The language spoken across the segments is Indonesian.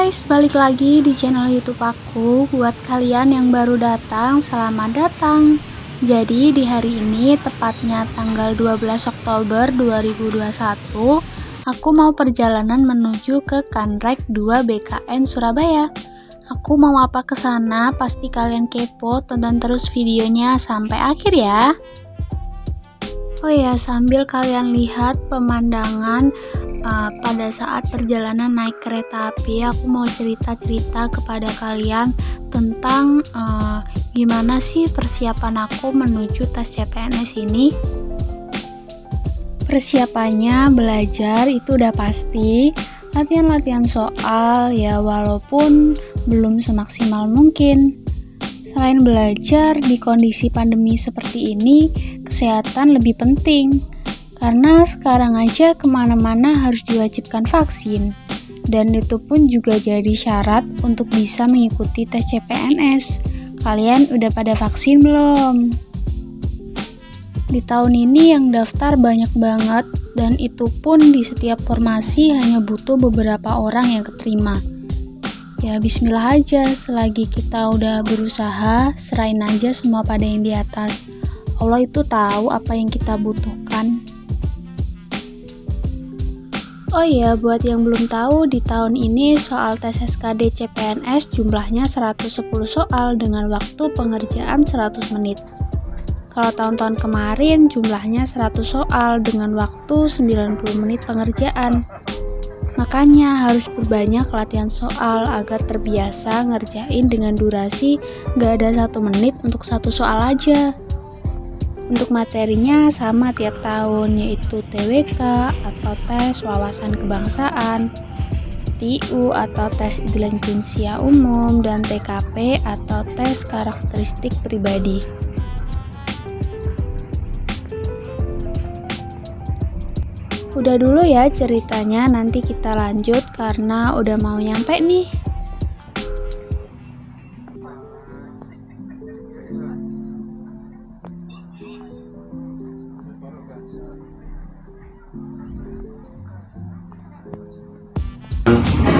guys, balik lagi di channel YouTube aku. Buat kalian yang baru datang, selamat datang. Jadi di hari ini, tepatnya tanggal 12 Oktober 2021, aku mau perjalanan menuju ke Kanrek 2 BKN Surabaya. Aku mau apa ke sana? Pasti kalian kepo, tonton terus videonya sampai akhir ya. Oh ya, sambil kalian lihat pemandangan pada saat perjalanan naik kereta api, aku mau cerita-cerita kepada kalian tentang gimana sih persiapan aku menuju tes CPNS ini. Persiapannya belajar itu udah pasti, latihan-latihan soal ya walaupun belum semaksimal mungkin. Selain belajar di kondisi pandemi seperti ini, kesehatan lebih penting. Karena sekarang aja kemana-mana harus diwajibkan vaksin. Dan itu pun juga jadi syarat untuk bisa mengikuti tes CPNS. Kalian udah pada vaksin belum? Di tahun ini yang daftar banyak banget, dan itu pun di setiap formasi hanya butuh beberapa orang yang keterima. Ya bismillah aja, selagi kita udah berusaha, serahin aja semua pada yang di atas. Allah itu tahu apa yang kita butuhkan. Oh iya, buat yang belum tahu, di tahun ini soal tes SKD CPNS jumlahnya 110 soal dengan waktu pengerjaan 100 menit. Kalau tahun-tahun kemarin jumlahnya 100 soal dengan waktu 90 menit pengerjaan. Makanya harus berbanyak latihan soal agar terbiasa ngerjain dengan durasi gak ada 1 menit untuk satu soal aja. Untuk materinya sama tiap tahun, yaitu TWK atau tes wawasan kebangsaan, TIU atau tes intelijensia umum, dan TKP atau tes karakteristik pribadi. Udah dulu ya ceritanya, nanti kita lanjut karena udah mau nyampe nih.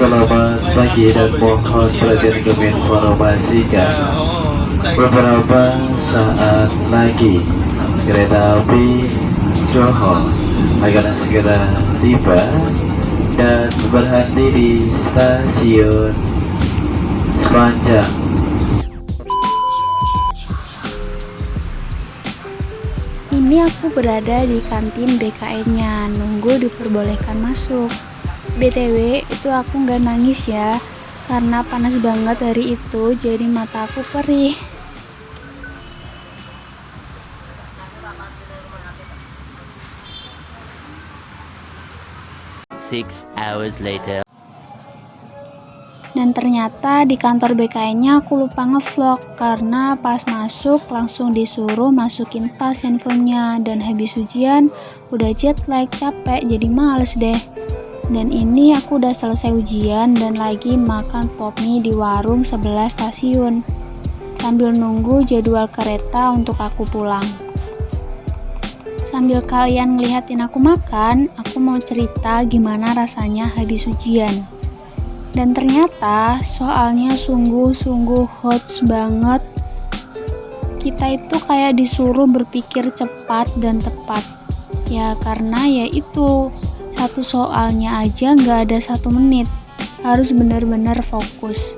Selamat pagi dan mohon perhatian kami informasikan beberapa saat lagi kereta api Johor akan segera tiba dan berhenti di stasiun Sepanjang. Ini aku berada di kantin BKN-nya, nunggu diperbolehkan masuk. BTW, itu aku nggak nangis ya, karena panas banget hari itu, jadi mata aku perih. Six hours later. Dan ternyata di kantor BKN-nya aku lupa ngevlog, karena pas masuk langsung disuruh masukin tas handphonenya, dan habis ujian udah jet lag, capek, jadi males deh. Dan ini aku udah selesai ujian dan lagi makan pop mie di warung sebelah stasiun sambil nunggu jadwal kereta untuk aku pulang. Sambil kalian ngeliatin aku makan, aku mau cerita gimana rasanya habis ujian. Dan ternyata soalnya sungguh-sungguh hot banget. Kita itu kayak disuruh berpikir cepat dan tepat. Ya karena ya itu, satu soalnya aja nggak ada 1 menit, harus benar-benar fokus.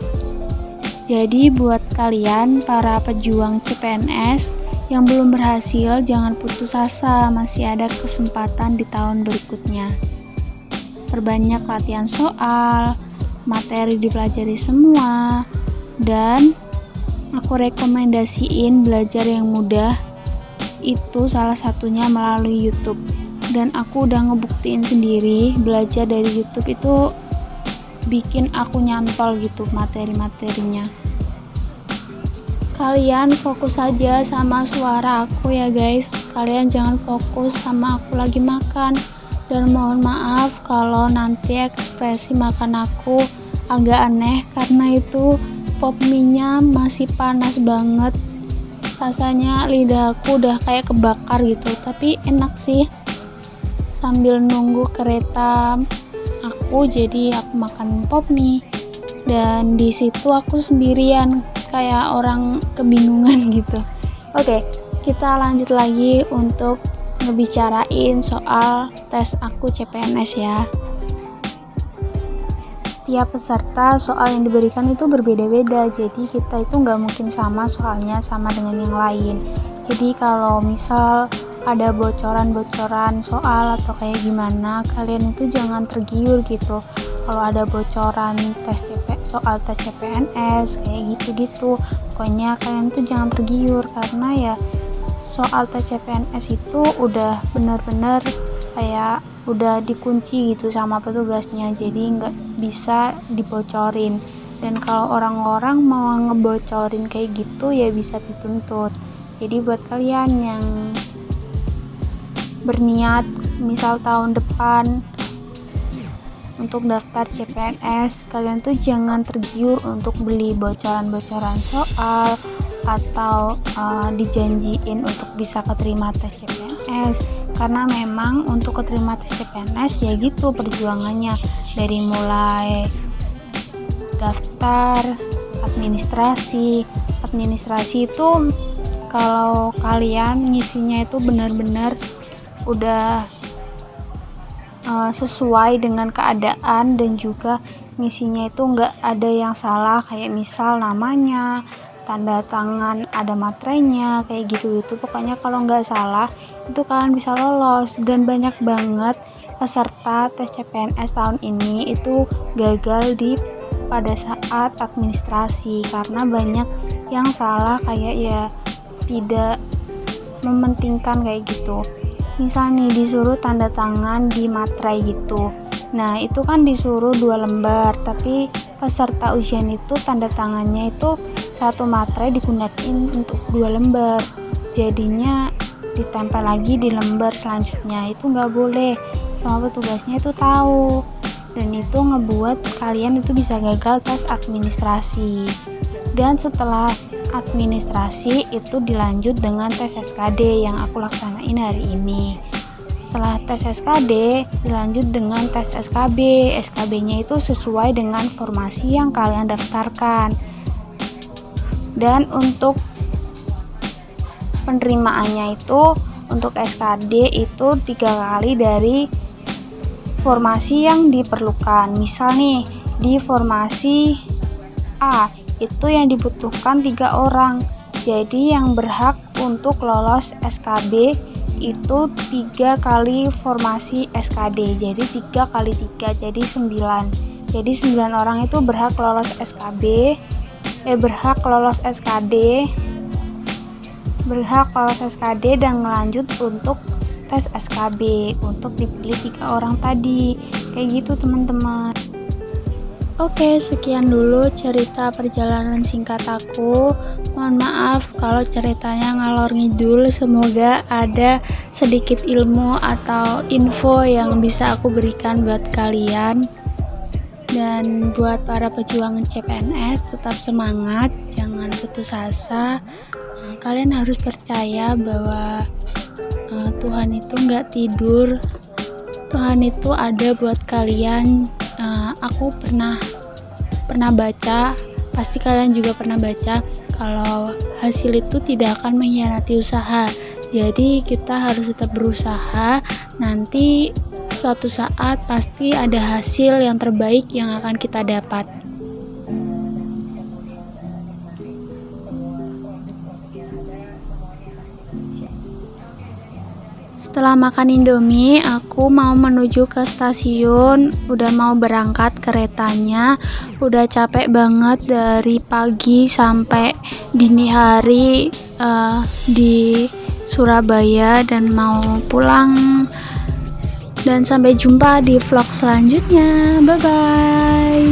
Jadi buat kalian para pejuang CPNS yang belum berhasil, jangan putus asa, masih ada kesempatan di tahun berikutnya. Perbanyak latihan soal, materi dipelajari semua, dan aku rekomendasiin belajar yang mudah, itu salah satunya melalui YouTube. Dan aku udah ngebuktiin sendiri, belajar dari YouTube itu bikin aku nyantol gitu materi-materinya. Kalian fokus aja sama suara aku ya guys, kalian jangan fokus sama aku lagi makan. Dan mohon maaf kalau nanti ekspresi makan aku agak aneh, karena itu pop mie-nya masih panas banget. Rasanya lidah aku udah kayak kebakar gitu, tapi enak sih. Sambil nunggu kereta aku, jadi aku makan pop mie. dan di situ aku sendirian kayak orang kebingungan gitu. Oke, kita lanjut lagi untuk ngebicarain soal tes aku CPNS ya. Setiap peserta soal yang diberikan itu berbeda-beda, jadi kita itu nggak mungkin sama soalnya sama dengan yang lain. Jadi kalau misal ada bocoran-bocoran soal atau kayak gimana, kalian itu jangan tergiur gitu. Kalau ada bocoran soal tes CPNS kayak gitu-gitu, pokoknya kalian itu jangan tergiur, karena ya soal tes CPNS itu udah bener-bener kayak udah dikunci gitu sama petugasnya, jadi nggak bisa dibocorin. Dan kalau orang-orang mau ngebocorin kayak gitu ya bisa dituntut. Jadi buat kalian yang berniat misal tahun depan untuk daftar CPNS, kalian tuh jangan tergiur untuk beli bocoran-bocoran soal atau dijanjiin untuk bisa keterima tes CPNS, karena memang untuk keterima tes CPNS ya gitu perjuangannya, dari mulai daftar, administrasi itu kalau kalian ngisinya itu benar-benar udah sesuai dengan keadaan dan juga ngisinya itu nggak ada yang salah, kayak misal namanya, tanda tangan, ada materainya kayak gitu. Itu pokoknya kalau nggak salah itu kalian bisa lolos. Dan banyak banget peserta tes CPNS tahun ini itu gagal pada saat administrasi karena banyak yang salah, kayak ya tidak mementingkan kayak gitu. Misal nih disuruh tanda tangan di materai gitu, nah itu kan disuruh 2 lembar, tapi peserta ujian itu tanda tangannya itu 1 materai digunakan untuk 2 lembar, jadinya ditempel lagi di lembar selanjutnya. Itu nggak boleh, sama petugasnya itu tahu, dan itu ngebuat kalian itu bisa gagal tes administrasi. Dan setelah administrasi itu dilanjut dengan tes SKD yang aku laksanain hari ini. Setelah tes SKD dilanjut dengan tes SKB. SKB-nya itu sesuai dengan formasi yang kalian daftarkan. Dan untuk penerimaannya itu untuk SKD itu 3 kali dari formasi yang diperlukan. Misal nih di formasi A itu yang dibutuhkan 3 orang, jadi yang berhak untuk lolos SKB itu 3 kali formasi SKD, jadi 3 kali 3 jadi 9. Jadi 9 orang itu berhak lolos SKD dan ngelanjut untuk tes SKB untuk dipilih 3 orang tadi, kayak gitu teman-teman. Oke, sekian dulu cerita perjalanan singkat aku. Mohon maaf kalau ceritanya ngalor ngidul. Semoga ada sedikit ilmu atau info yang bisa aku berikan buat kalian. Dan buat para pejuang CPNS, tetap semangat, jangan putus asa. Kalian harus percaya bahwa Tuhan itu nggak tidur. Tuhan itu ada buat kalian. Aku pernah baca, pasti kalian juga pernah baca, kalau hasil itu tidak akan mengkhianati usaha. Jadi kita harus tetap berusaha, nanti suatu saat pasti ada hasil yang terbaik yang akan kita dapat. Setelah makan Indomie, aku mau menuju ke stasiun, udah mau berangkat keretanya, udah capek banget dari pagi sampai dini hari di Surabaya dan mau pulang. Dan sampai jumpa di vlog selanjutnya, bye bye.